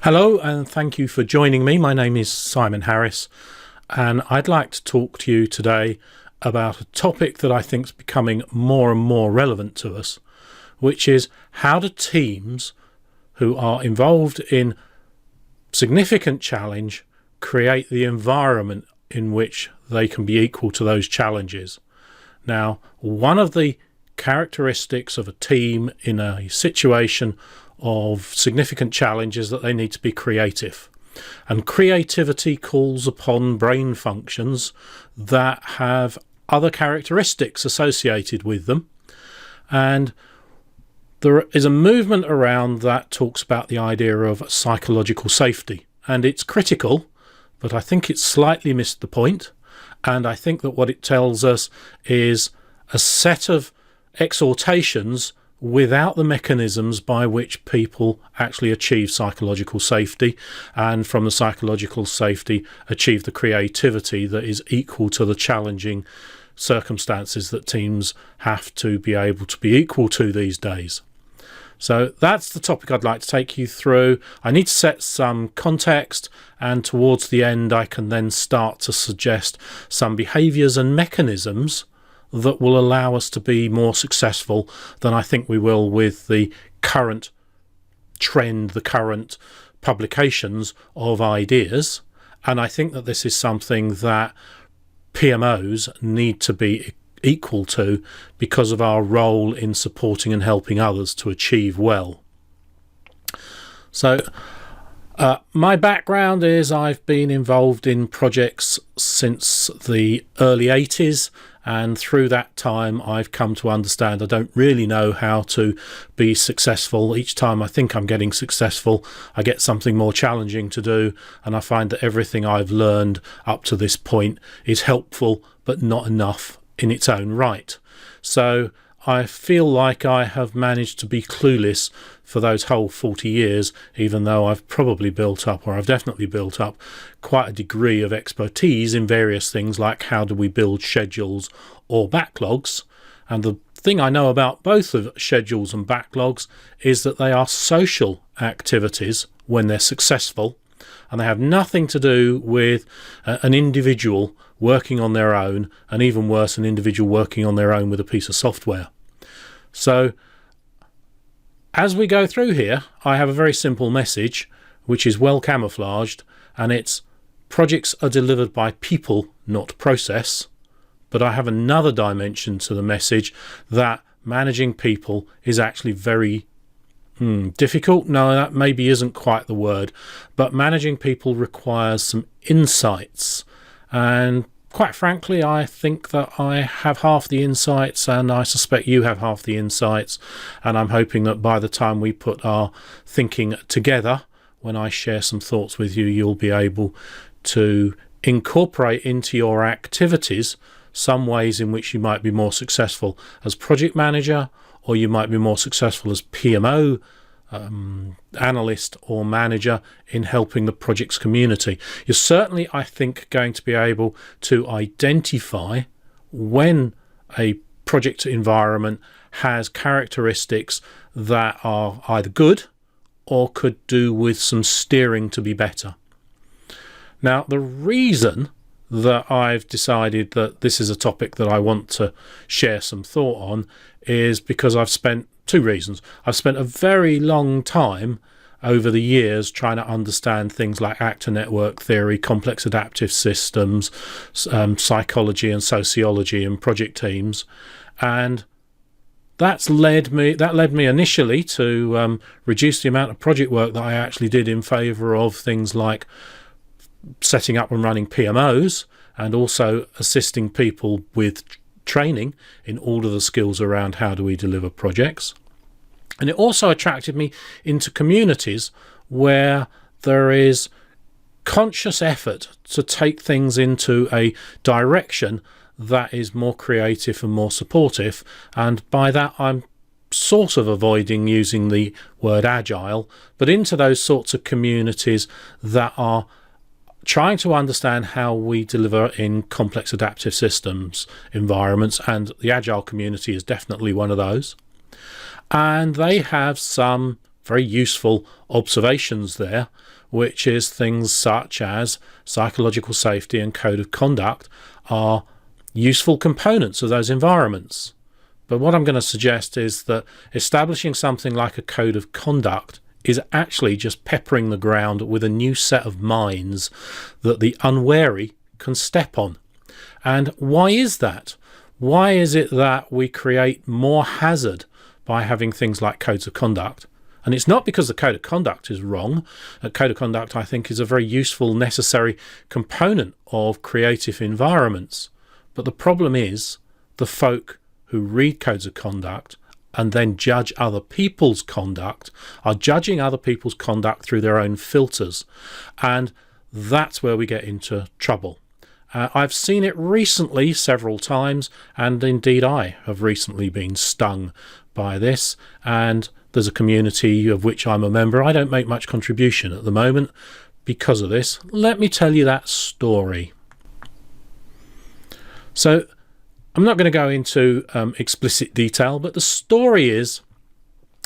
Hello, and thank you for joining me. My name is Simon Harris, and I'd like to talk to you today about a topic that I think is becoming more and more relevant to us, which is how do teams who are involved in significant challenge create the environment in which they can be equal to those challenges. Now, one of the characteristics of a team in a situation of significant challenges that they need to be creative, and creativity calls upon brain functions that have other characteristics associated with them, and there is a movement around that talks about the idea of psychological safety, and it's critical, but I think it's slightly missed the point. And I think that what it tells us is a set of exhortations without the mechanisms by which people actually achieve psychological safety, and from the psychological safety achieve the creativity that is equal to the challenging circumstances that teams have to be able to be equal to these days. So that's the topic I'd like to take you through. I need to set some context, and towards the end I can then start to suggest some behaviours and mechanisms that will allow us to be more successful than I think we will with the current trend, the current publications of ideas. And I think that this is something that PMOs need to be equal to because of our role in supporting and helping others to achieve well. So my background is I've been involved in projects since the early 80s, and through that time I've come to understand I don't really know how to be successful. Each time I think I'm getting successful, I get something more challenging to do, and I find that everything I've learned up to this point is helpful but not enough in its own right. So I feel like I have managed to be clueless for those whole 40 years, even though I've probably built up, or I've definitely built up, quite a degree of expertise in various things like how do we build schedules or backlogs. And the thing I know about both of schedules and backlogs is that they are social activities when they're successful, and they have nothing to do with an individual working on their own, and even worse, an individual working on their own with a piece of software. So as we go through here, I have a very simple message which is well camouflaged, and it's projects are delivered by people, not process. But I have another dimension to the message that managing people is actually very difficult. No, that maybe isn't quite the word, but managing people requires some insights, and quite frankly I think that I have half the insights, and I suspect you have half the insights, and I'm hoping that by the time we put our thinking together, when I share some thoughts with you, you'll be able to incorporate into your activities some ways in which you might be more successful as project manager, or you might be more successful as PMO analyst or manager in helping the project's community. You're certainly, I think, going to be able to identify when a project environment has characteristics that are either good or could do with some steering to be better. Now, the reason that I've decided that this is a topic that I want to share some thought on is because I've spent two reasons. I've spent a very long time over the years trying to understand things like actor network theory, complex adaptive systems, psychology and sociology in project teams, and that led me initially to reduce the amount of project work that I actually did in favour of things like setting up and running PMOs, and also assisting people with training in all of the skills around how do we deliver projects. And it also attracted me into communities where there is conscious effort to take things into a direction that is more creative and more supportive, and by that I'm sort of avoiding using the word agile, but into those sorts of communities that are trying to understand how we deliver in complex adaptive systems environments, and the agile community is definitely one of those. And they have some very useful observations there, which is things such as psychological safety and code of conduct are useful components of those environments. But what I'm going to suggest is that establishing something like a code of conduct is actually just peppering the ground with a new set of mines that the unwary can step on. And why is that? Why is it that we create more hazard by having things like codes of conduct? And it's not because the code of conduct is wrong. A code of conduct, I think, is a very useful, necessary component of creative environments. But the problem is the folk who read codes of conduct and then judge other people's conduct are judging other people's conduct through their own filters. And that's where we get into trouble. I've seen it recently several times, and indeed I have recently been stung by this, and there's a community of which I'm a member. I don't make much contribution at the moment because of this. Let me tell you that story. So I'm not going to go into explicit detail, but the story is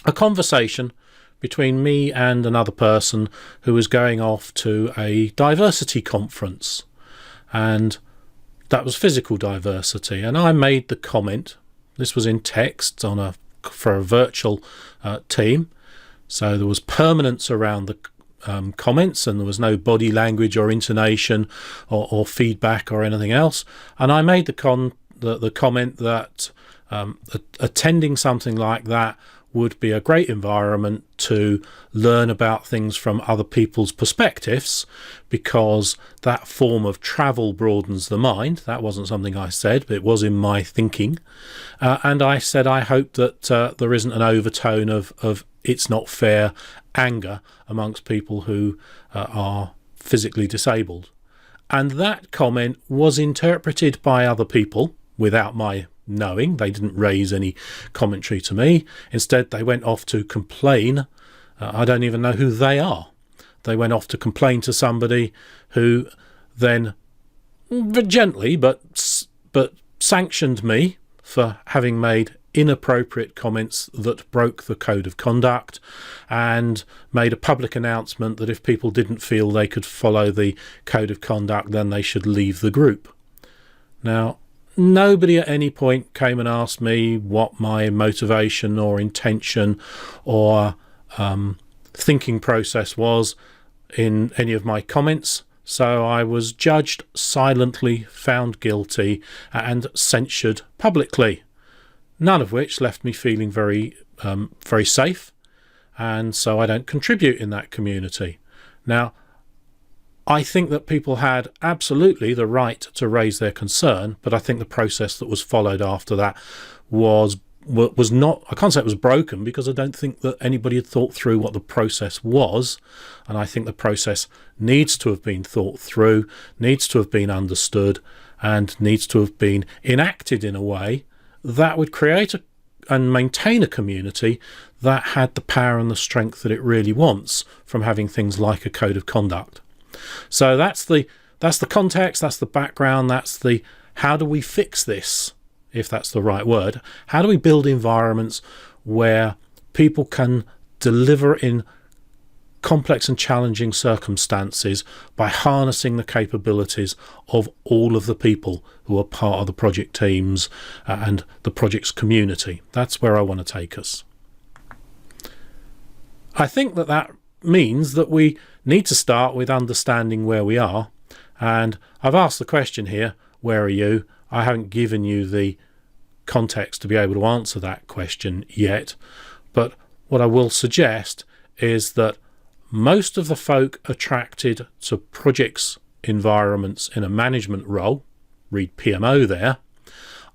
a conversation between me and another person who was going off to a diversity conference, and that was physical diversity. And I made the comment, this was in text for a virtual team, so there was permanence around the comments, and there was no body language or intonation or feedback or anything else. And I made the comment that attending something like that would be a great environment to learn about things from other people's perspectives, because that form of travel broadens the mind. That wasn't something I said, but it was in my thinking. And I said I hope that there isn't an overtone of it's not fair anger amongst people who are physically disabled. And that comment was interpreted by other people without my knowing. They didn't raise any commentary to me. Instead, they went off to complain. I don't even know who they are. They went off to complain to somebody who then gently but sanctioned me for having made inappropriate comments that broke the code of conduct, and made a public announcement that if people didn't feel they could follow the code of conduct, then they should leave the group. Now, nobody at any point came and asked me what my motivation or intention or thinking process was in any of my comments. So I was judged silently, found guilty, and censured publicly. None of which left me feeling very safe, and so I don't contribute in that community. Now, I think that people had absolutely the right to raise their concern, but I think the process that was followed after that was not, I can't say it was broken, because I don't think that anybody had thought through what the process was, and I think the process needs to have been thought through, needs to have been understood, and needs to have been enacted in a way that would create and maintain a community that had the power and the strength that it really wants from having things like a code of conduct. So that's the context, that's the background, that's the how do we fix this, if that's the right word. How do we build environments where people can deliver in complex and challenging circumstances by harnessing the capabilities of all of the people who are part of the project teams and the project's community. That's where I want to take us. I think that means that we need to start with understanding where we are. And I've asked the question here, where are you? I haven't given you the context to be able to answer that question yet. But what I will suggest is that most of the folk attracted to projects environments in a management role, read PMO there,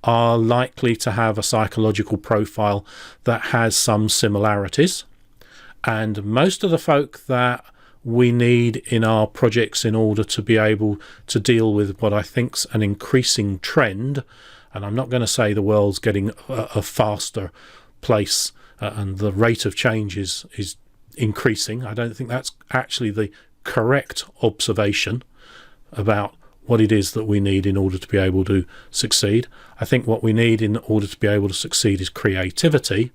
are likely to have a psychological profile that has some similarities. And most of the folk that we need in our projects in order to be able to deal with what I think's an increasing trend, and I'm not going to say the world's getting a faster place and the rate of change is increasing. I don't think that's actually the correct observation about what it is that we need in order to be able to succeed. I think what we need in order to be able to succeed is creativity,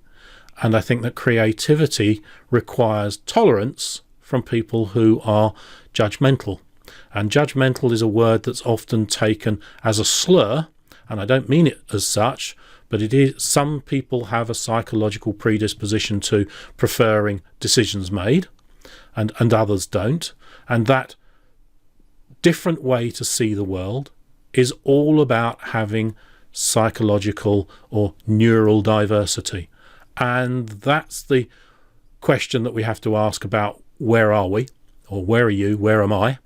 And I think that creativity requires tolerance from people who are judgmental. And judgmental is a word that's often taken as a slur, and I don't mean it as such, but it is. Some people have a psychological predisposition to preferring decisions made, and others don't. And that different way to see the world is all about having psychological or neural diversity. And that's the question that we have to ask about where are we, or where are you, where am I,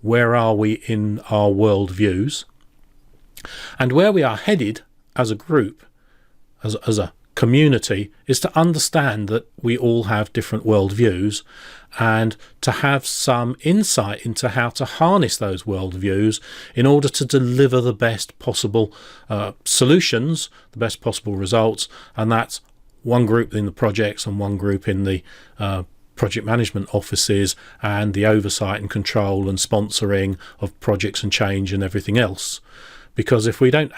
where are we in our worldviews, and where we are headed as a group, as a community, is to understand that we all have different worldviews and to have some insight into how to harness those worldviews in order to deliver the best possible solutions, the best possible results. And that's one group in the projects and one group in the project management offices and the oversight and control and sponsoring of projects and change and everything else. Because if we don't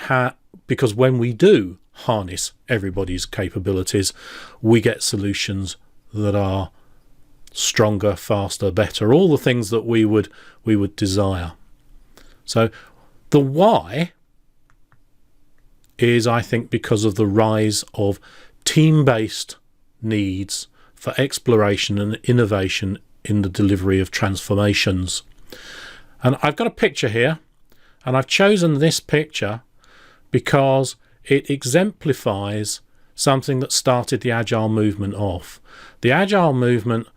because when we do harness everybody's capabilities, we get solutions that are stronger, faster, better, all the things that we would desire. So the why is, I think, because of the rise of team-based needs for exploration and innovation in the delivery of transformations. And I've got a picture here, and I've chosen this picture because it exemplifies something that started the Agile movement off. The Agile movement,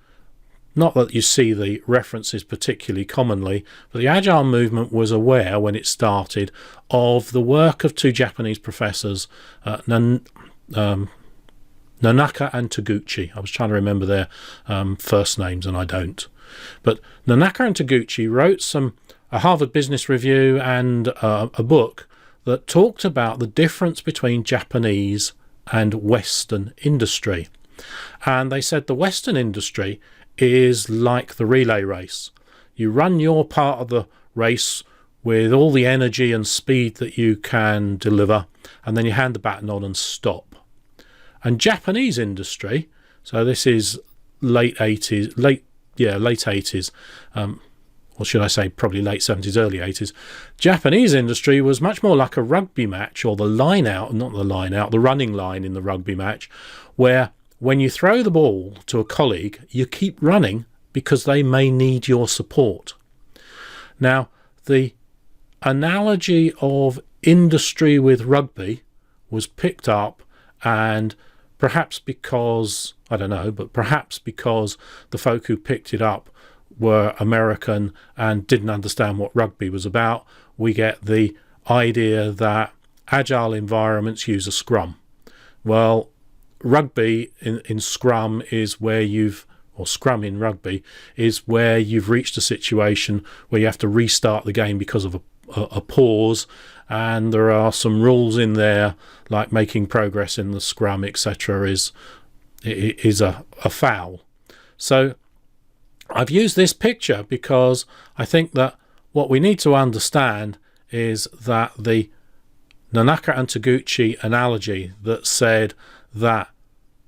not that you see the references particularly commonly, but the Agile movement was aware when it started of the work of two Japanese professors, Nanaka and Taguchi. I was trying to remember their first names and I don't. But Nanaka and Taguchi wrote a Harvard Business Review and a book that talked about the difference between Japanese and Western industry. And they said the Western industry is like the relay race. You run your part of the race with all the energy and speed that you can deliver, and then you hand the baton on and stop. And Japanese industry, so this is late 80s, or should I say probably late 70s, early 80s, Japanese industry was much more like a rugby match, or the running line in the rugby match, where when you throw the ball to a colleague, you keep running because they may need your support. Now, the analogy of industry with rugby was picked up, and perhaps because the folk who picked it up were American and didn't understand what rugby was about, we get the idea that agile environments use a scrum. Well, rugby in scrum is where scrum in rugby is where you've reached a situation where you have to restart the game because of a pause, and there are some rules in there like making progress in the scrum, etc. is a foul. So I've used this picture because I think that what we need to understand is that the Nanaka and Taguchi analogy that said that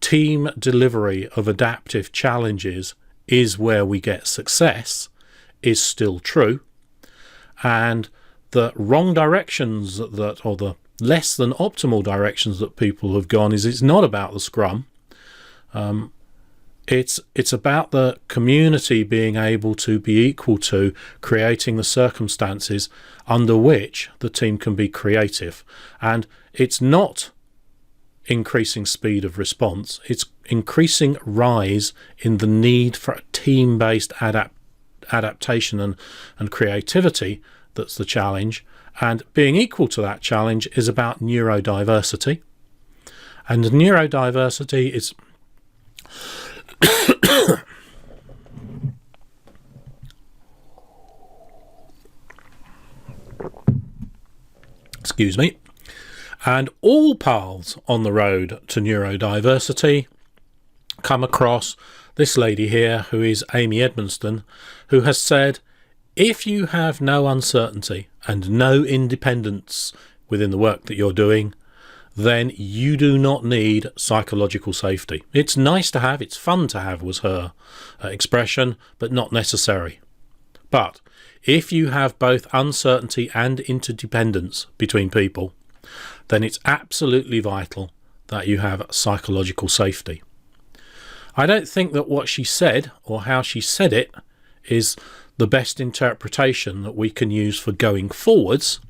team delivery of adaptive challenges is where we get success is still true, and the wrong directions or the less than optimal directions that people have gone is it's not about the scrum. It's about the community being able to be equal to creating the circumstances under which the team can be creative. And it's not increasing speed of response, it's increasing rise in the need for a team-based adaptation and creativity that's the challenge. And being equal to that challenge is about neurodiversity. And neurodiversity is excuse me. And all paths on the road to neurodiversity come across this lady here, who is Amy Edmonston, who has said, if you have no uncertainty and no independence within the work that you're doing, then you do not need psychological safety. It's nice to have, it's fun to have, was her expression, but not necessary. But if you have both uncertainty and interdependence between people, then it's absolutely vital that you have psychological safety. I don't think that what she said or how she said it is the best interpretation that we can use for going forwards.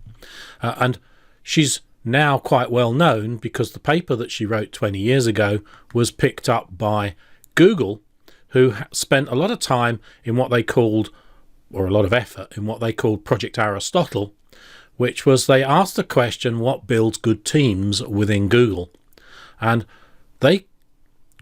And she's now quite well known because the paper that she wrote 20 years ago was picked up by Google, who spent a lot of time in what they called, or a lot of effort in what they called Project Aristotle, which was they asked the question, what builds good teams within Google? And they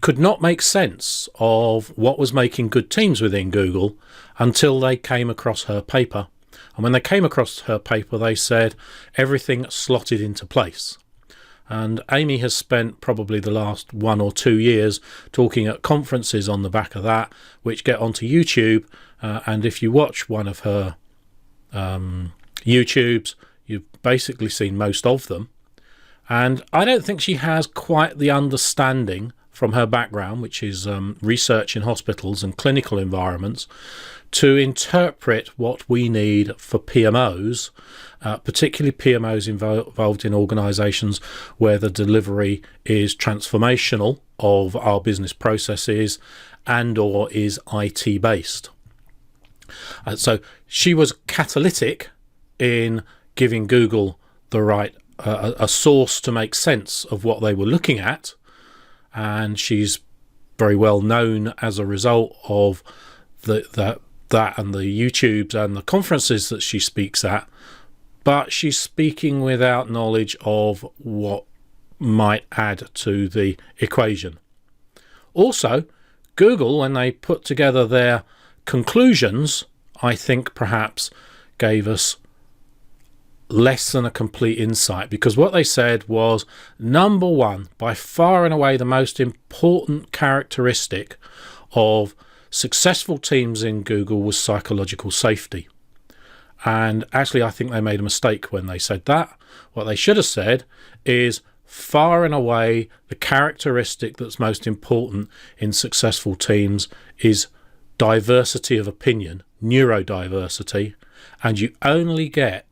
could not make sense of what was making good teams within Google until they came across her paper. And when they came across her paper, they said everything slotted into place. And Amy has spent probably the last 1 or 2 years talking at conferences on the back of that, which get onto YouTube. And if you watch one of her YouTubes, you've basically seen most of them. And I don't think she has quite the understanding from her background, which is research in hospitals and clinical environments, to interpret what we need for PMOs, particularly PMOs involved in organisations where the delivery is transformational of our business processes and or is IT based. So she was catalytic in giving Google the right a source to make sense of what they were looking at, and she's very well known as a result of that and the YouTubes and the conferences that she speaks at, but she's speaking without knowledge of what might add to the equation. Also, Google, when they put together their conclusions, I think perhaps gave us less than a complete insight, because what they said was, number one, by far and away the most important characteristic of successful teams in Google was psychological safety. And actually I think they made a mistake when they said that. What they should have said is, far and away the characteristic that's most important in successful teams is diversity of opinion, neurodiversity, and you only get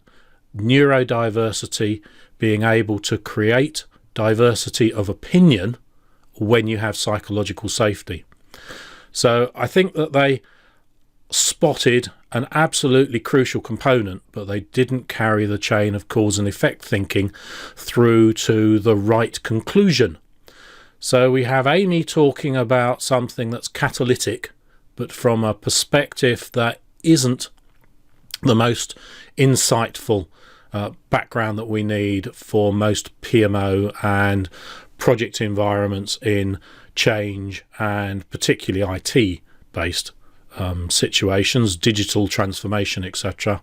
neurodiversity being able to create diversity of opinion when you have psychological safety. So I think that they spotted an absolutely crucial component, but they didn't carry the chain of cause and effect thinking through to the right conclusion. So we have Amy talking about something that's catalytic, but from a perspective that isn't the most insightful background that we need for most PMO and project environments in change and particularly IT based situations, digital transformation, etc.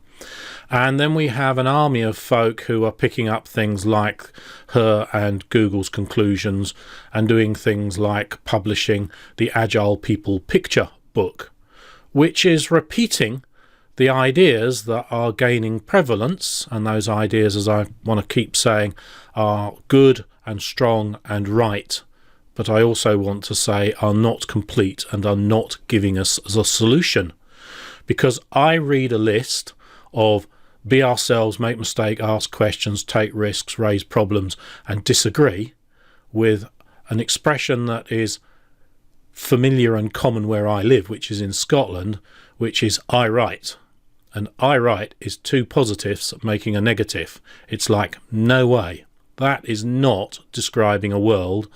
And then we have an army of folk who are picking up things like her and Google's conclusions and doing things like publishing the Agile People Picture book, which is repeating the ideas that are gaining prevalence, and those ideas, as I want to keep saying, are good and strong and right, but I also want to say are not complete and are not giving us a solution. Because I read a list of be ourselves, make mistake, ask questions, take risks, raise problems and disagree, with an expression that is familiar and common where I live, which is in Scotland, which is I write. And I write is two positives making a negative. It's like, no way. That is not describing a world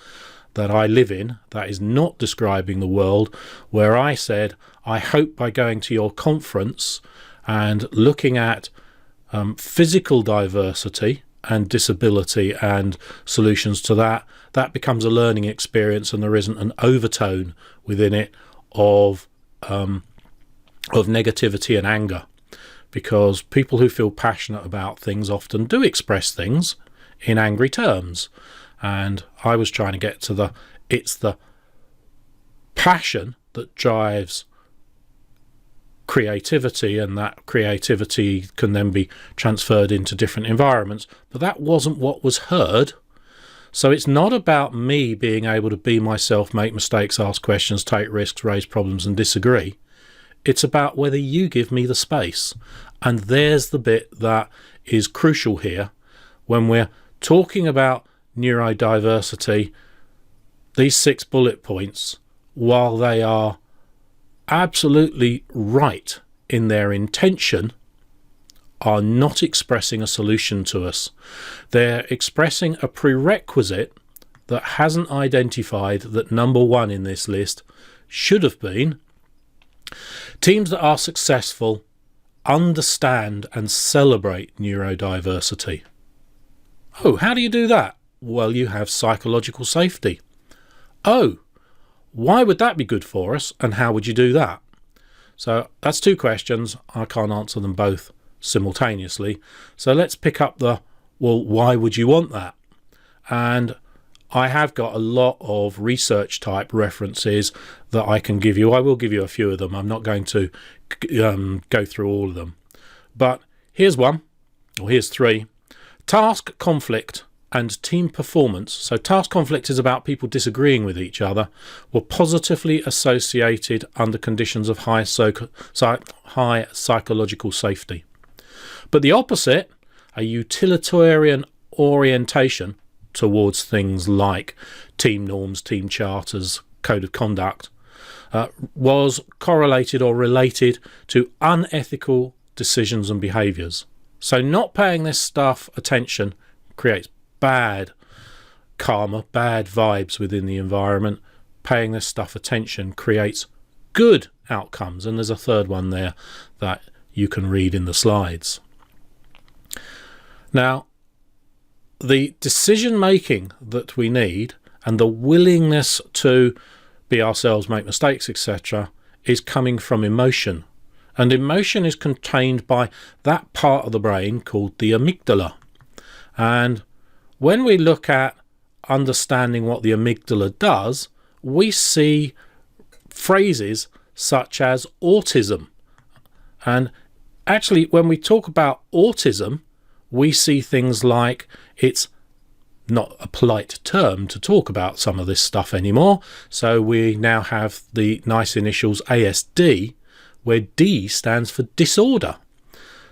that I live in. That is not describing the world where I said, I hope by going to your conference and looking at physical diversity and disability and solutions to that, that becomes a learning experience, and there isn't an overtone within it of negativity and anger. Because people who feel passionate about things often do express things in angry terms. And I was trying to get to it's the passion that drives creativity, and that creativity can then be transferred into different environments. But that wasn't what was heard. So it's not about me being able to be myself, make mistakes, ask questions, take risks, raise problems and disagree. It's about whether you give me the space. And there's the bit that is crucial here when we're talking about neurodiversity. These 6 bullet points, while they are absolutely right in their intention, are not expressing a solution to us. They're expressing a prerequisite that hasn't identified that number 1 in this list should have been: teams that are successful understand and celebrate neurodiversity. Oh, how do you do that? Well, you have psychological safety. Oh, why would that be good for us, and how would you do that? So that's 2 questions. I can't answer them both simultaneously. So let's pick up the, well, why would you want that? And I have got a lot of research type references that I can give you. I will give you a few of them. I'm not going to go through all of them. But here's one, or here's 3. Task conflict and team performance. So task conflict is about people disagreeing with each other, were positively associated under conditions of high psychological safety. But the opposite, a utilitarian orientation towards things like team norms, team charters, code of conduct, was correlated or related to unethical decisions and behaviours. So not paying this stuff attention creates bad karma, bad vibes within the environment. Paying this stuff attention creates good outcomes. And there's a 3rd one there that you can read in the slides. Now, the decision making that we need and the willingness to be ourselves, make mistakes, etc., is coming from emotion. And emotion is contained by that part of the brain called the amygdala. And when we look at understanding what the amygdala does, we see phrases such as autism. And actually, when we talk about autism, we see things like it's not a polite term to talk about some of this stuff anymore. So we now have the nice initials ASD, where D stands for disorder.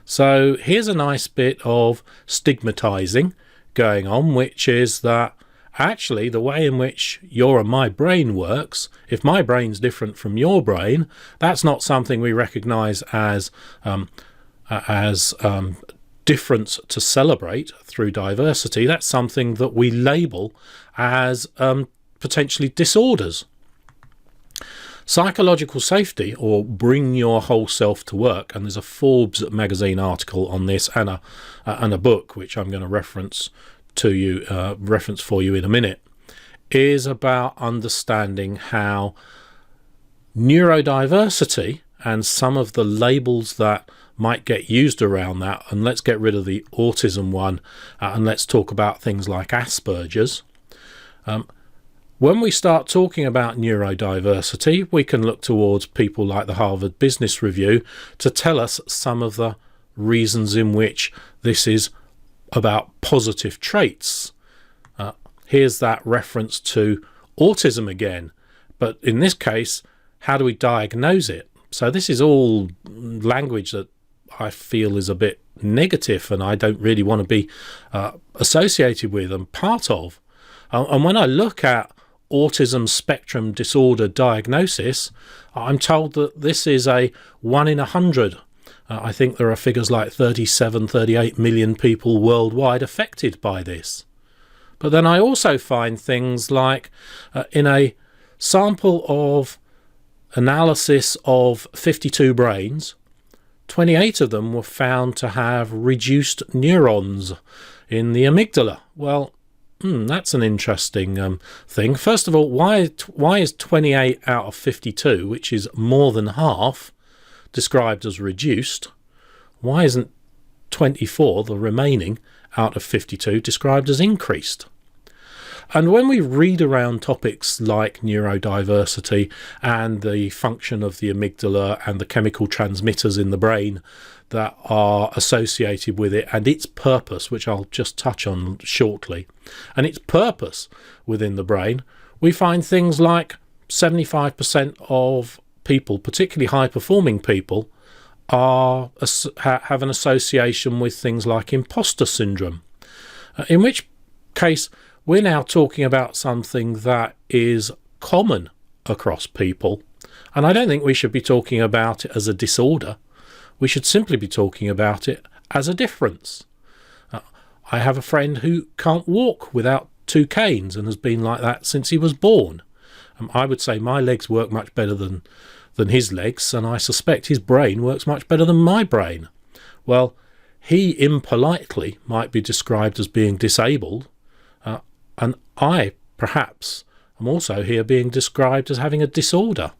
So here's a nice bit of stigmatizing going on, which is that actually the way in which your and my brain works, if my brain's different from your brain, that's not something we recognize as difference to celebrate through diversity. That's something that we label as potentially disorders. Psychological safety, or bring your whole self to work, and there's a Forbes magazine article on this and a book which I'm going to reference for you in a minute, is about understanding how neurodiversity and some of the labels that might get used around that, and let's get rid of the autism one, and let's talk about things like Asperger's. When we start talking about neurodiversity, we can look towards people like the Harvard Business Review to tell us some of the reasons in which this is about positive traits. Here's that reference to autism again, but in this case, how do we diagnose it? So this is all language that I feel is a bit negative and I don't really want to be associated with and part of. And when I look at autism spectrum disorder diagnosis, I'm told that this is a 1 in 100. I think there are figures like 38 million people worldwide affected by this. But then I also find things like in a sample of analysis of 52 brains, 28 of them were found to have reduced neurons in the amygdala. Well, that's an interesting thing. First of all, why is 28 out of 52, which is more than half, described as reduced? Why isn't 24, the remaining out of 52, described as increased? And when we read around topics like neurodiversity and the function of the amygdala and the chemical transmitters in the brain that are associated with it and its purpose, which I'll just touch on shortly, and its purpose within the brain, we find things like 75% of people, particularly high-performing people, have an association with things like imposter syndrome, in which case we're now talking about something that is common across people, and I don't think we should be talking about it as a disorder. We should simply be talking about it as a difference. I have a friend who can't walk without 2 canes and has been like that since he was born. I would say my legs work much better than his legs, and I suspect his brain works much better than my brain. Well, he impolitely might be described as being disabled, and I, perhaps, am also here being described as having a disorder.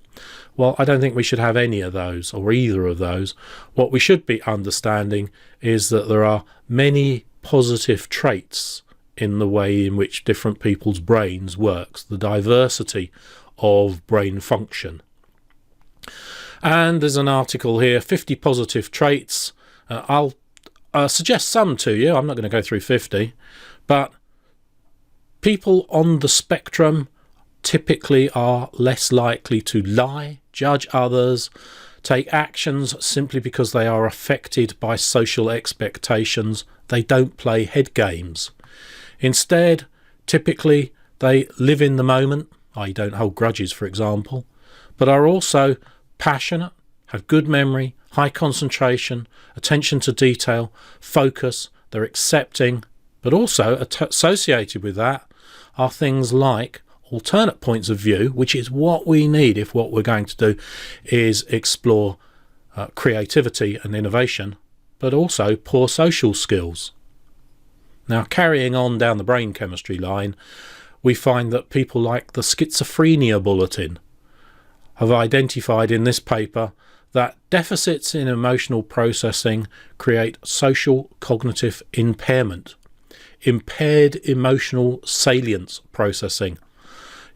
Well, I don't think we should have any of those, or either of those. What we should be understanding is that there are many positive traits in the way in which different people's brains works, the diversity of brain function. And there's an article here, 50 positive traits. I'll suggest some to you. I'm not going to go through 50, but people on the spectrum typically are less likely to lie, judge others, take actions simply because they are affected by social expectations. They don't play head games. Instead, typically they live in the moment, i.e. don't hold grudges, for example, but are also passionate, have good memory, high concentration, attention to detail, focus, they're accepting, but also associated with that are things like alternate points of view, which is what we need if what we're going to do is explore creativity and innovation, but also poor social skills. Now, carrying on down the brain chemistry line, we find that people like the Schizophrenia Bulletin have identified in this paper that deficits in emotional processing create social cognitive impairment, impaired emotional salience processing.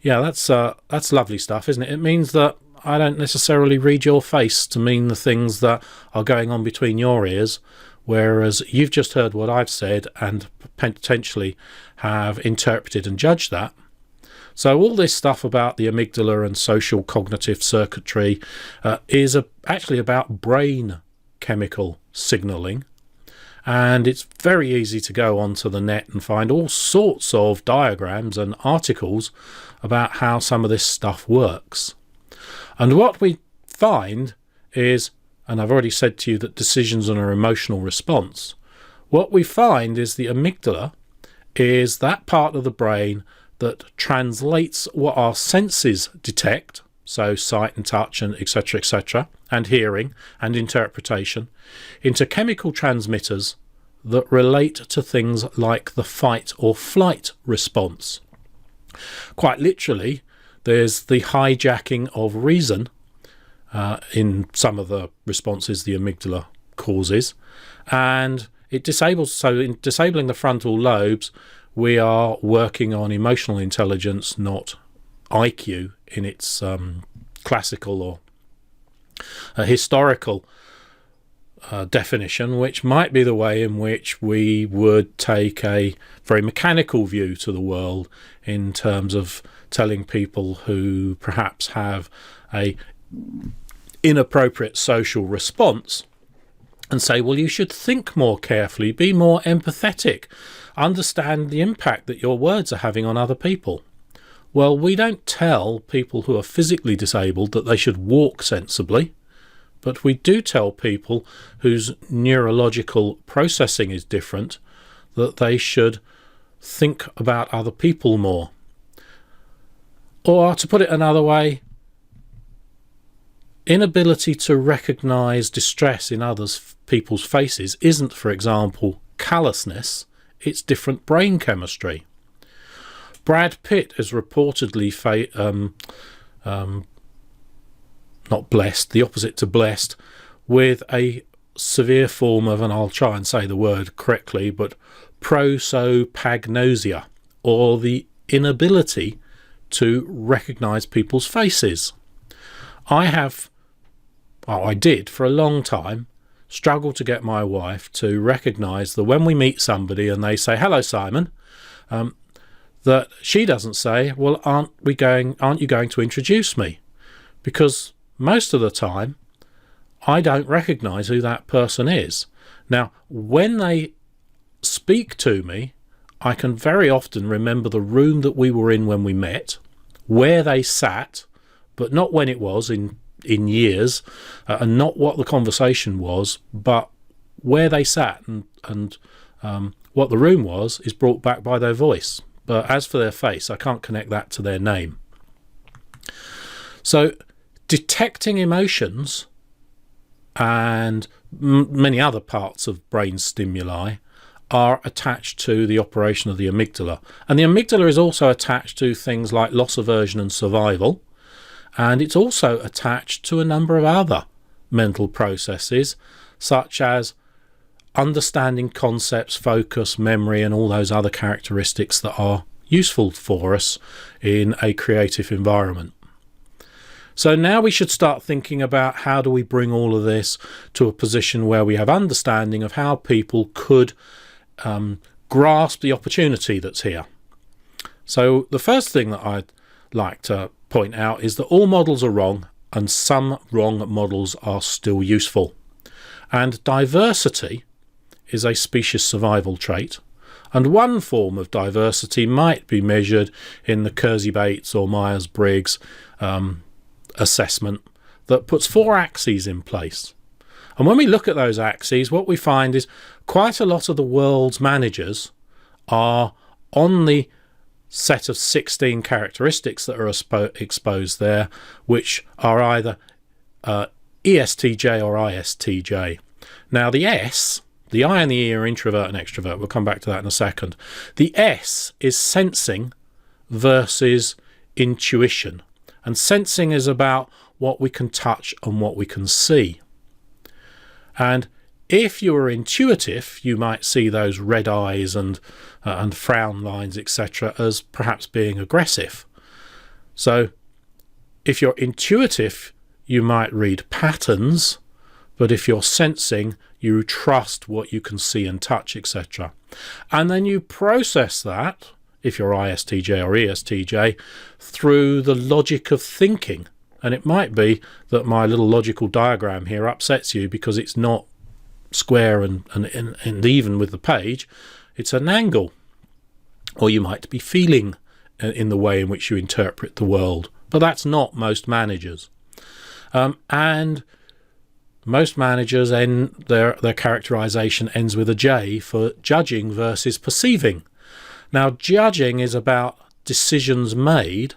Yeah, that's lovely stuff, isn't it? It means that I don't necessarily read your face to mean the things that are going on between your ears, whereas you've just heard what I've said and potentially have interpreted and judged that. So all this stuff about the amygdala and social cognitive circuitry is actually about brain chemical signalling. And it's very easy to go onto the net and find all sorts of diagrams and articles about how some of this stuff works. And what we find is, and I've already said to you that decisions are an emotional response, what we find is the amygdala is that part of the brain that translates what our senses detect, so sight and touch and etc., and hearing and interpretation, into chemical transmitters that relate to things like the fight or flight response. Quite literally, there's the hijacking of reason in some of the responses the amygdala causes, and it disables. So in disabling the frontal lobes, we are working on emotional intelligence, not IQ in its classical or historical definition, which might be the way in which we would take a very mechanical view to the world in terms of telling people who perhaps have a inappropriate social response and say, well, you should think more carefully, be more empathetic, understand the impact that your words are having on other people. Well, we don't tell people who are physically disabled that they should walk sensibly, but we do tell people whose neurological processing is different that they should think about other people more. Or, to put it another way, inability to recognise distress in people's faces isn't, for example, callousness, it's different brain chemistry. Brad Pitt is reportedly not blessed, the opposite to blessed, with a severe form of, and I'll try and say the word correctly, but prosopagnosia, or the inability to recognise people's faces. I did for a long time struggle to get my wife to recognise that when we meet somebody and they say, "Hello, Simon," that she doesn't say, "Well, aren't you going to introduce me?" Because most of the time I don't recognise who that person is. Now, when they speak to me, I can very often remember the room that we were in when we met, where they sat, but not when it was in years, and not what the conversation was, but where they sat, and what the room was is brought back by their voice. But as for their face, I can't connect that to their name. So detecting emotions and many other parts of brain stimuli are attached to the operation of the amygdala. And the amygdala is also attached to things like loss aversion and survival. And it's also attached to a number of other mental processes, such as understanding concepts, focus, memory, and all those other characteristics that are useful for us in a creative environment. So now we should start thinking about how do we bring all of this to a position where we have understanding of how people could grasp the opportunity that's here. So the first thing that I'd like to point out is that all models are wrong, and some wrong models are still useful. And diversity is a species survival trait, and one form of diversity might be measured in the Kersey-Bates or Myers-Briggs assessment that puts 4 axes in place. And when we look at those axes, what we find is quite a lot of the world's managers are on the set of 16 characteristics that are exposed there, which are either ESTJ or ISTJ. Now the S, the I and the E are introvert and extrovert. We'll come back to that in a second. The S is sensing versus intuition. And sensing is about what we can touch and what we can see. And if you are intuitive, you might see those red eyes and frown lines, etc., as perhaps being aggressive. So if you're intuitive, you might read patterns, but if you're sensing, you trust what you can see and touch, etc. And then you process that, if you're ISTJ or ESTJ, through the logic of thinking. And it might be that my little logical diagram here upsets you because it's not square and even with the page, it's an angle. Or you might be feeling in the way in which you interpret the world. But that's not most managers. And most managers end their characterization ends with a J for judging versus perceiving. Now, judging is about decisions made,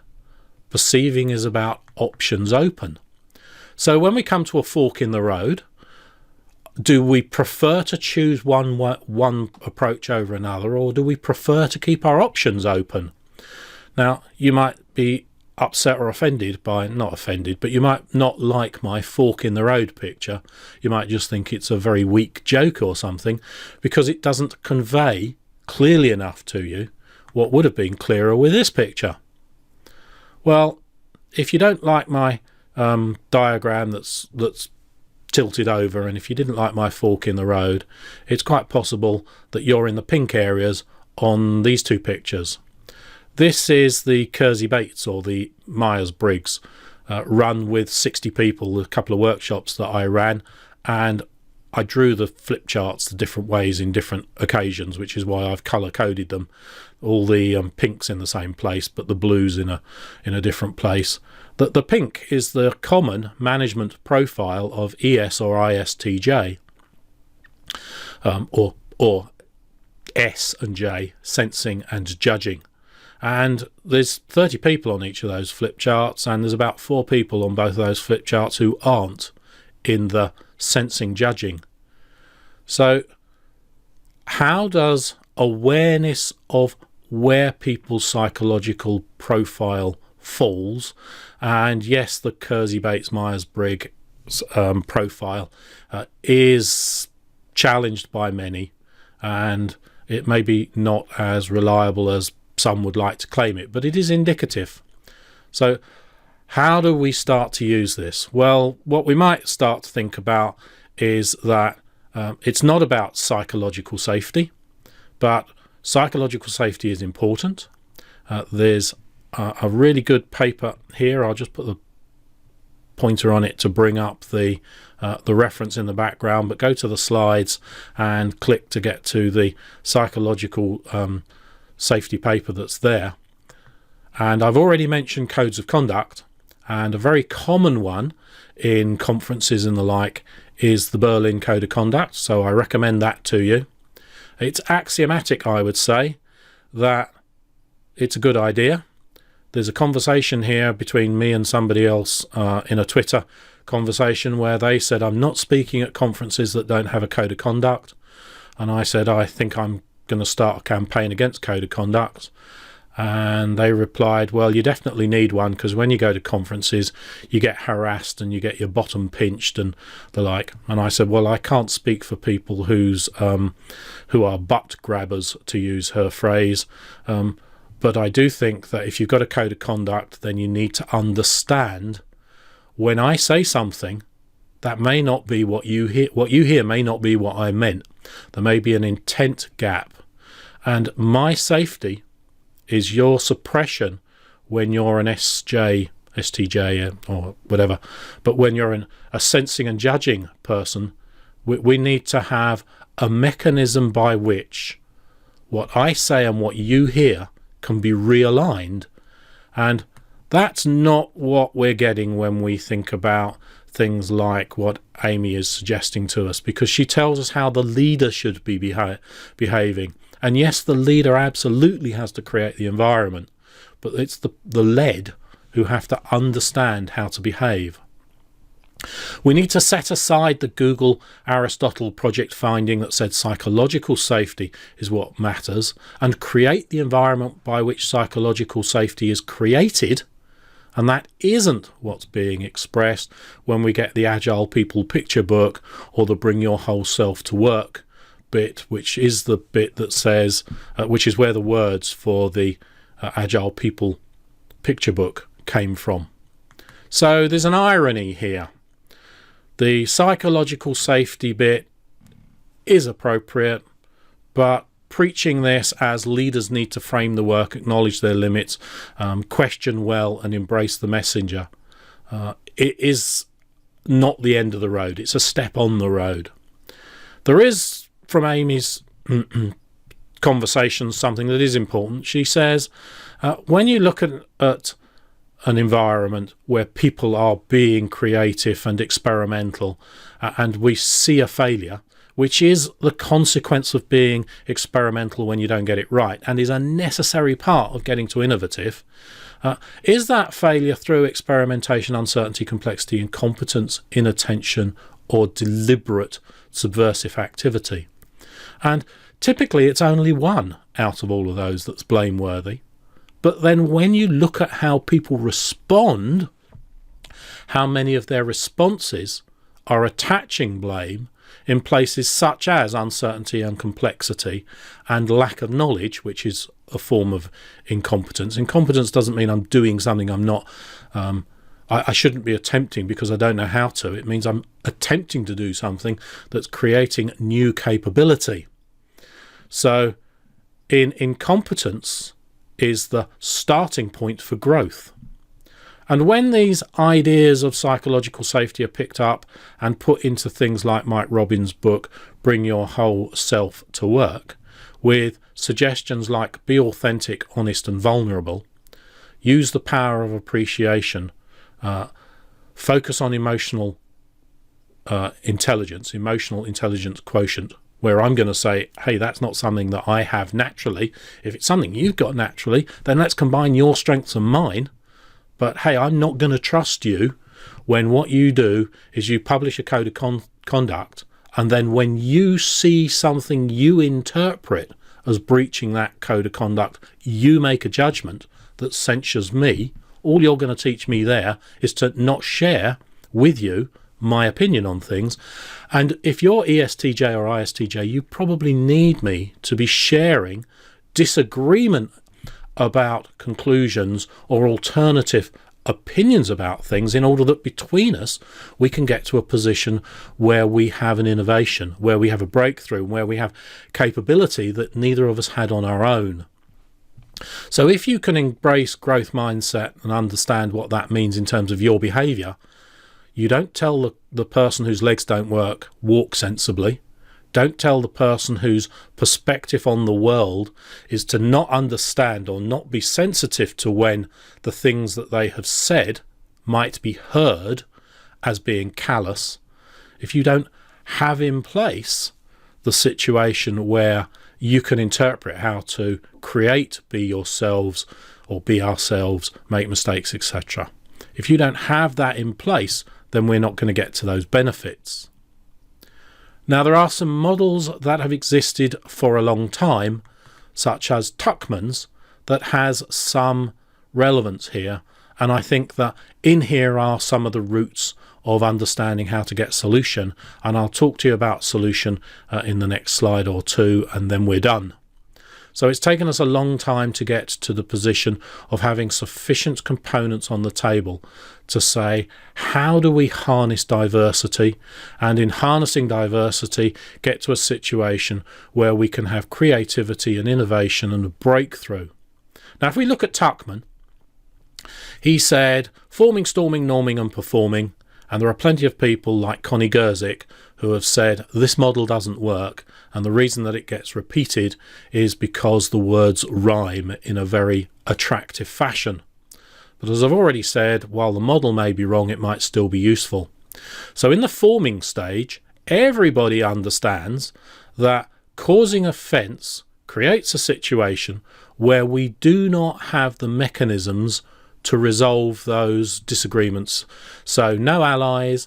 perceiving is about options open. So when we come to a fork in the road, do we prefer to choose one approach over another, or do we prefer to keep our options open? Now, you might be upset or offended by, not offended, but you might not like my fork in the road picture. You might just think it's a very weak joke or something, because it doesn't convey clearly enough to you what would have been clearer with this picture. Well, if you don't like my diagram that's tilted over, and if you didn't like my fork in the road, it's quite possible that you're in the pink areas on these 2 pictures. This is the Kersey-Bates or the Myers-Briggs run with 60 people, a couple of workshops that I ran, and I drew the flip charts the different ways in different occasions, which is why I've colour-coded them. All the pinks in the same place, but the blues in a different place. The pink is the common management profile of ES or ISTJ, or S and J, sensing and judging. And there's 30 people on each of those flip charts, and there's about 4 people on both of those flip charts who aren't in the sensing judging. So how does awareness of where people's psychological profile falls, and yes, the Kersey-Bates Myers-Briggs profile is challenged by many, and it may be not as reliable as some would like to claim it, but it is indicative. So how do we start to use this? Well, what we might start to think about is that it's not about psychological safety, but psychological safety is important. There's a really good paper here. I'll just put the pointer on it to bring up the reference in the background, but go to the slides and click to get to the psychological safety paper that's there. And I've already mentioned codes of conduct, and a very common one in conferences and the like is the Berlin Code of Conduct, so I recommend that to you. It's axiomatic, I would say, that it's a good idea. There's a conversation here between me and somebody else in a Twitter conversation where they said, I'm not speaking at conferences that don't have a code of conduct. And I said, I think I'm going to start a campaign against code of conduct. And they replied, well, you definitely need one, because when you go to conferences, you get harassed and you get your bottom pinched and the like. And I said, well, I can't speak for people who are butt grabbers, to use her phrase. But I do think that if you've got a code of conduct, then you need to understand when I say something, that may not be what you hear. What you hear may not be what I meant. There may be an intent gap. And my safety is your suppression when you're an SJ, STJ, or whatever. But when you're a sensing and judging person, we need to have a mechanism by which what I say and what you hear can be realigned. And that's not what we're getting when we think about things like what Amy is suggesting to us, because she tells us how the leader should be behaving. And yes, the leader absolutely has to create the environment, but it's the led who have to understand how to behave. We need to set aside the Google Aristotle project finding that said psychological safety is what matters, and create the environment by which psychological safety is created. And that isn't what's being expressed when we get the Agile People picture book or the Bring Your Whole Self to Work bit, which is the bit that says, which is where the words for the Agile People picture book came from. So there's an irony here. The psychological safety bit is appropriate, but preaching this as leaders need to frame the work, acknowledge their limits, question well and embrace the messenger, it is not the end of the road. It's a step on the road. There is, from Amy's conversations, something that is important. She says, when you look at an environment where people are being creative and experimental, and we see a failure, which is the consequence of being experimental when you don't get it right, and is a necessary part of getting to innovative, is that failure through experimentation, uncertainty, complexity, incompetence, inattention, or deliberate subversive activity? And typically it's only one out of all of those that's blameworthy. But then when you look at how people respond, how many of their responses are attaching blame in places such as uncertainty and complexity and lack of knowledge, which is a form of incompetence. Incompetence doesn't mean I'm doing something I'm not, I shouldn't be attempting because I don't know how to. It means I'm attempting to do something that's creating new capability. So incompetence is the starting point for growth. And when these ideas of psychological safety are picked up and put into things like Mike Robbins' book, Bring Your Whole Self to Work, with suggestions like be authentic, honest and vulnerable, use the power of appreciation, focus on emotional intelligence quotient, where I'm going to say, hey, that's not something that I have naturally. If it's something you've got naturally, then let's combine your strengths and mine. But hey, I'm not going to trust you when what you do is you publish a code of conduct, and then when you see something you interpret as breaching that code of conduct, you make a judgment that censures me. All you're going to teach me there is to not share with you my opinion on things. And if you're ESTJ or ISTJ, you probably need me to be sharing disagreement about conclusions or alternative opinions about things, in order that between us we can get to a position where we have an innovation, where we have a breakthrough, where we have capability that neither of us had on our own. So if you can embrace growth mindset and understand what that means in terms of your behavior, you don't tell the person whose legs don't work, walk sensibly. Don't tell the person whose perspective on the world is to not understand or not be sensitive to when the things that they have said might be heard as being callous. If you don't have in place the situation where you can interpret how to create, be yourselves or be ourselves, make mistakes, etc. If you don't have that in place, then we're not going to get to those benefits. Now, there are some models that have existed for a long time, such as Tuckman's, that has some relevance here. And I think that in here are some of the roots of understanding how to get solution. And I'll talk to you about solution in the next slide or two, and then we're done. So it's taken us a long time to get to the position of having sufficient components on the table to say, how do we harness diversity? And in harnessing diversity, get to a situation where we can have creativity and innovation and a breakthrough. Now, if we look at Tuckman, he said, forming, storming, norming and performing. And there are plenty of people like Connie Gerzik who have said this model doesn't work. And the reason that it gets repeated is because the words rhyme in a very attractive fashion. But as I've already said, while the model may be wrong, it might still be useful. So in the forming stage, everybody understands that causing offence creates a situation where we do not have the mechanisms to resolve those disagreements. So no allies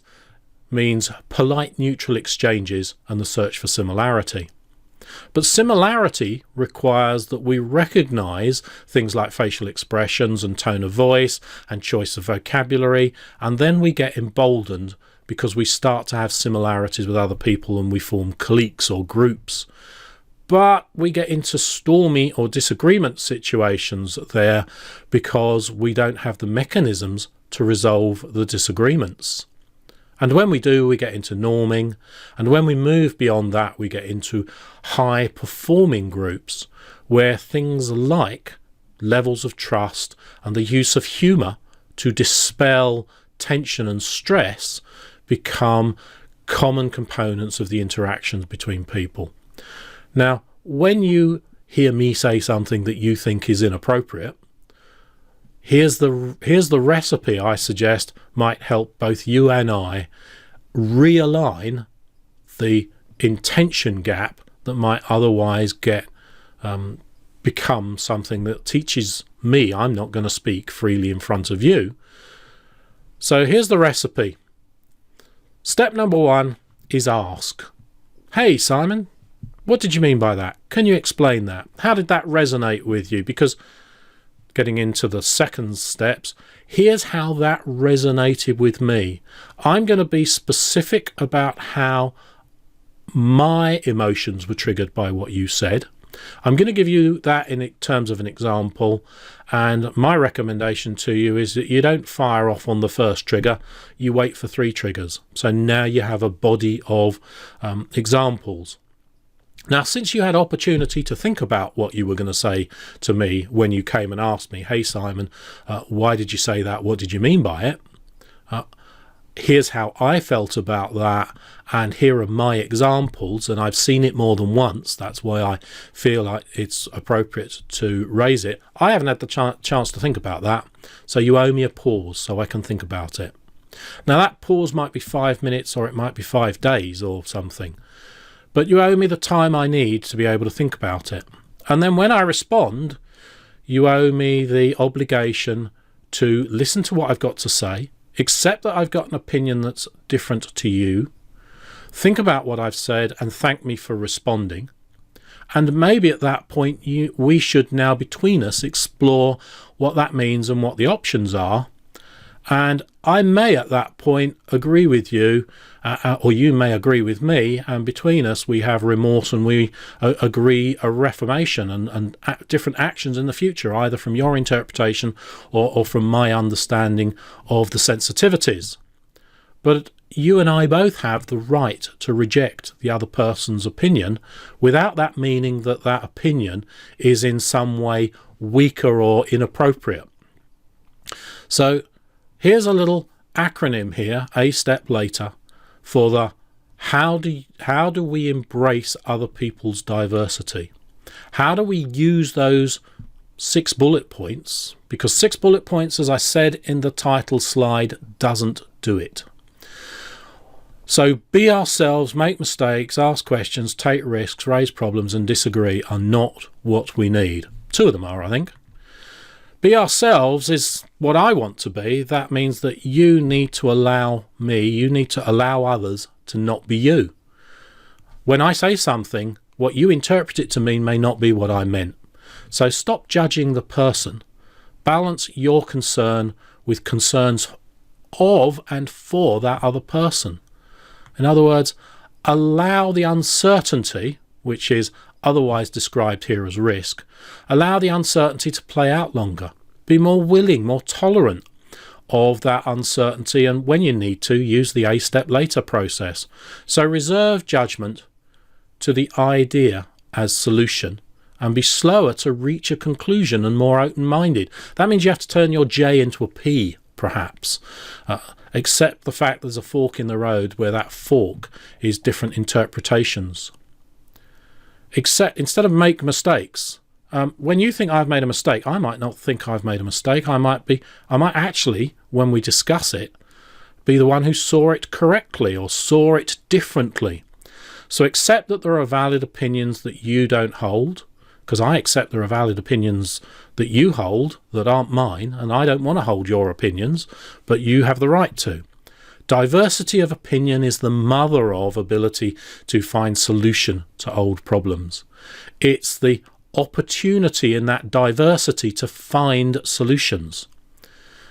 means polite neutral exchanges and the search for similarity. But similarity requires that we recognise things like facial expressions and tone of voice and choice of vocabulary, and then we get emboldened because we start to have similarities with other people and we form cliques or groups. But we get into stormy or disagreement situations there because we don't have the mechanisms to resolve the disagreements. And when we do, we get into norming. And when we move beyond that, we get into high performing groups where things like levels of trust and the use of humour to dispel tension and stress become common components of the interactions between people. Now, when you hear me say something that you think is inappropriate, here's the recipe I suggest might help both you and I realign the intention gap that might otherwise become something that teaches me I'm not going to speak freely in front of you. So here's the recipe. Step number 1 is ask. Hey, Simon, what did you mean by that? Can you explain that? How did that resonate with you? Because getting into the second steps, here's how that resonated with me. I'm going to be specific about how my emotions were triggered by what you said. I'm going to give you that in terms of an example, and my recommendation to you is that you don't fire off on the first trigger, you wait for 3 triggers. So now you have a body of examples. Now, since you had opportunity to think about what you were going to say to me when you came and asked me, hey, Simon, why did you say that? What did you mean by it? Here's how I felt about that, and here are my examples, and I've seen it more than once. That's why I feel like it's appropriate to raise it. I haven't had the chance to think about that, so you owe me a pause so I can think about it. Now, that pause might be 5 minutes or it might be 5 days or something. But you owe me the time I need to be able to think about it. And then when I respond, you owe me the obligation to listen to what I've got to say, accept that I've got an opinion that's different to you, think about what I've said and thank me for responding. And maybe at that point, we should now between us explore what that means and what the options are. And I may at that point agree with you, or you may agree with me, and between us we have remorse and we agree a reformation and different actions in the future, either from your interpretation or from my understanding of the sensitivities. But you and I both have the right to reject the other person's opinion without that meaning that that opinion is in some way weaker or inappropriate. So here's a little acronym here, a step later, for the how do we embrace other people's diversity? How do we use those 6 bullet points? Because 6 bullet points, as I said in the title slide, doesn't do it. So be ourselves, make mistakes, ask questions, take risks, raise problems and disagree are not what we need. 2 of them are, I think. Be ourselves is what I want to be. That means that you need to allow me, you need to allow others to not be you. When I say something, what you interpret it to mean may not be what I meant. So stop judging the person. Balance your concern with concerns of and for that other person. In other words, allow the uncertainty, which is otherwise described here as risk, allow the uncertainty to play out longer. Be more willing, more tolerant of that uncertainty, and when you need to, use the a step later process. So reserve judgment to the idea as solution and be slower to reach a conclusion and more open-minded. That means you have to turn your J into a P, perhaps. Accept the fact there's a fork in the road where that fork is different interpretations. Instead of make mistakes, when you think I've made a mistake, I might not think I've made a mistake. I might actually, when we discuss it, be the one who saw it correctly or saw it differently. So accept that there are valid opinions that you don't hold, because I accept there are valid opinions that you hold that aren't mine, and I don't want to hold your opinions, but you have the right to. Diversity of opinion is the mother of ability to find solution to old problems. It's the opportunity in that diversity to find solutions.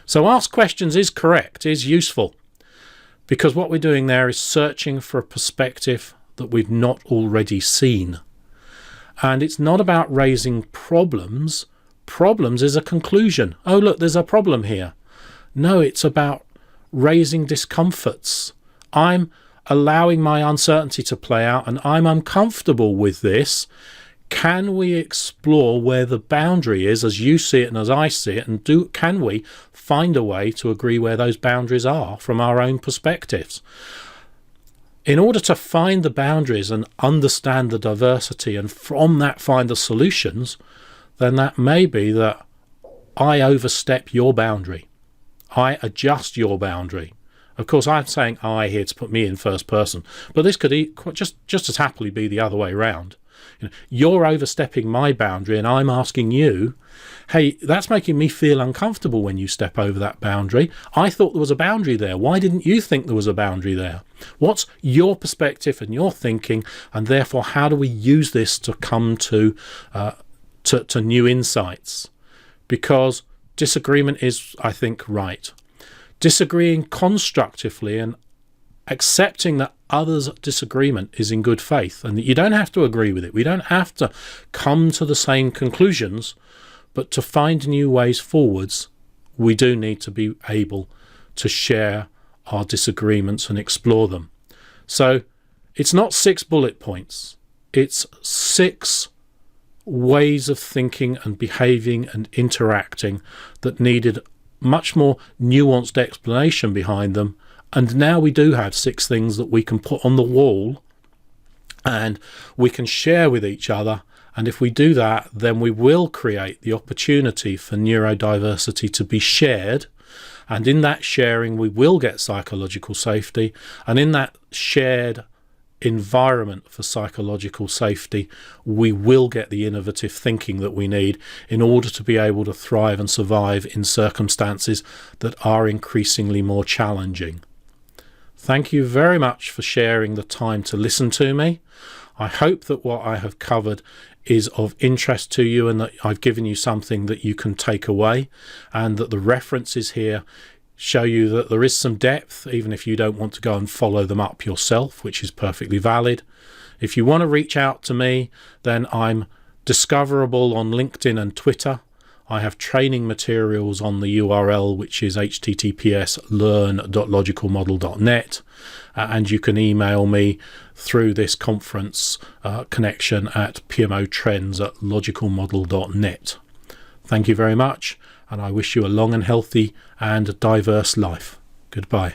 So ask questions is correct, is useful, because what we're doing there is searching for a perspective that we've not already seen. And it's not about raising problems. Problems is a conclusion. Oh, look, there's a problem here. No, it's about raising discomforts. I'm allowing my uncertainty to play out and I'm uncomfortable with this. Can we explore where the boundary is as you see it and as I see it, and can we find a way to agree where those boundaries are from our own perspectives? In order to find the boundaries and understand the diversity and from that find the solutions, then that may be that I overstep your boundary. I adjust your boundary. Of course, I'm saying I here to put me in first person, but this could just as happily be the other way around. You're overstepping my boundary and I'm asking you, hey, that's making me feel uncomfortable when you step over that boundary. I thought there was a boundary there. Why didn't you think there was a boundary there? What's your perspective and your thinking, and therefore how do we use this to come to new insights? Because disagreement is, I think, right. Disagreeing constructively and accepting that others' disagreement is in good faith and that you don't have to agree with it. We don't have to come to the same conclusions, but to find new ways forwards, we do need to be able to share our disagreements and explore them. So it's not 6 bullet points. It's 6 ways of thinking and behaving and interacting that needed much more nuanced explanation behind them. And now we do have 6 things that we can put on the wall and we can share with each other. And if we do that, then we will create the opportunity for neurodiversity to be shared. And in that sharing, we will get psychological safety. And in that shared environment for psychological safety, we will get the innovative thinking that we need in order to be able to thrive and survive in circumstances that are increasingly more challenging. Thank you very much for sharing the time to listen to me. I hope that what I have covered is of interest to you and that I've given you something that you can take away, and that the references here show you that there is some depth, even if you don't want to go and follow them up yourself, which is perfectly valid. If you want to reach out to me, then I'm discoverable on LinkedIn and Twitter. I have training materials on the URL, which is https://learn.logicalmodel.net, and you can email me through this conference connection at PMOTrends@logicalmodel.net. Thank you very much, and I wish you a long and healthy and diverse life. Goodbye.